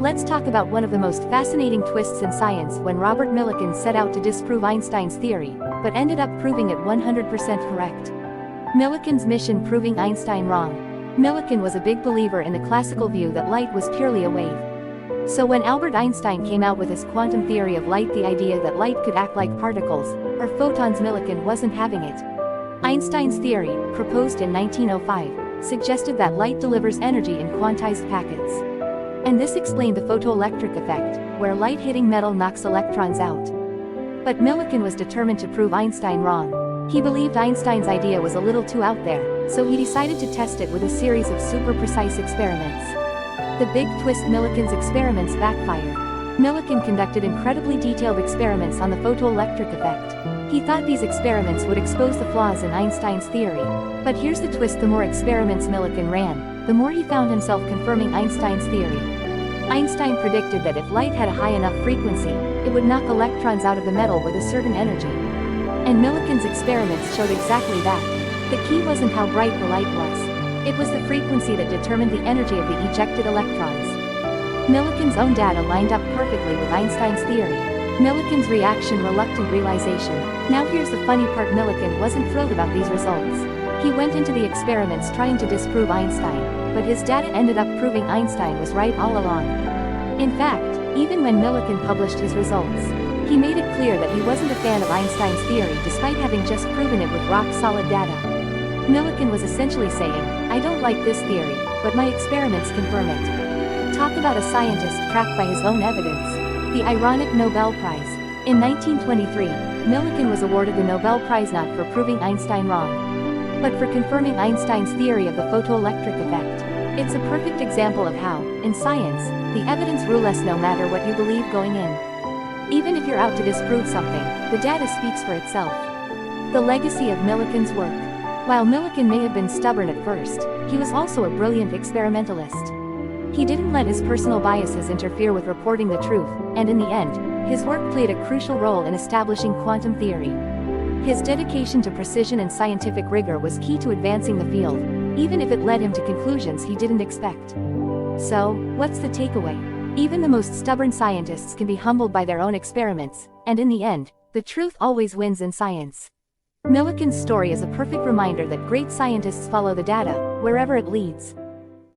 Let's talk about one of the most fascinating twists in science when Robert Millikan set out to disprove Einstein's theory, but ended up proving it 100% correct. Millikan's mission proving Einstein wrong. Millikan was a big believer in the classical view that light was purely a wave. So when Albert Einstein came out with his quantum theory of light, the idea that light could act like particles, or photons, Millikan wasn't having it. Einstein's theory, proposed in 1905, suggested that light delivers energy in quantized packets. And this explained the photoelectric effect, where light hitting metal knocks electrons out. But Millikan was determined to prove Einstein wrong. He believed Einstein's idea was a little too out there, so he decided to test it with a series of super-precise experiments. The big twist: Millikan's experiments backfired. Millikan conducted incredibly detailed experiments on the photoelectric effect. He thought these experiments would expose the flaws in Einstein's theory. But here's the twist: the more experiments Millikan ran, the more he found himself confirming Einstein's theory. Einstein predicted that if light had a high enough frequency, it would knock electrons out of the metal with a certain energy. And Millikan's experiments showed exactly that. The key wasn't how bright the light was. It was the frequency that determined the energy of the ejected electrons. Millikan's own data lined up perfectly with Einstein's theory. Millikan's reaction: reluctant realization. Now here's the funny part: Millikan wasn't thrilled about these results. He went into the experiments trying to disprove Einstein, but his data ended up proving Einstein was right all along. In fact, even when Millikan published his results, he made it clear that he wasn't a fan of Einstein's theory despite having just proven it with rock-solid data. Millikan was essentially saying, "I don't like this theory, but my experiments confirm it." Talk about a scientist trapped by his own evidence. The ironic Nobel Prize. In 1923, Millikan was awarded the Nobel Prize not for proving Einstein wrong, but for confirming Einstein's theory of the photoelectric effect. It's a perfect example of how, in science, the evidence rules no matter what you believe going in. Even if you're out to disprove something, the data speaks for itself. The legacy of Millikan's work. While Millikan may have been stubborn at first, he was also a brilliant experimentalist. He didn't let his personal biases interfere with reporting the truth, and in the end, his work played a crucial role in establishing quantum theory. His dedication to precision and scientific rigor was key to advancing the field, even if it led him to conclusions he didn't expect. So, what's the takeaway? Even the most stubborn scientists can be humbled by their own experiments, and in the end, the truth always wins in science. Millikan's story is a perfect reminder that great scientists follow the data, wherever it leads.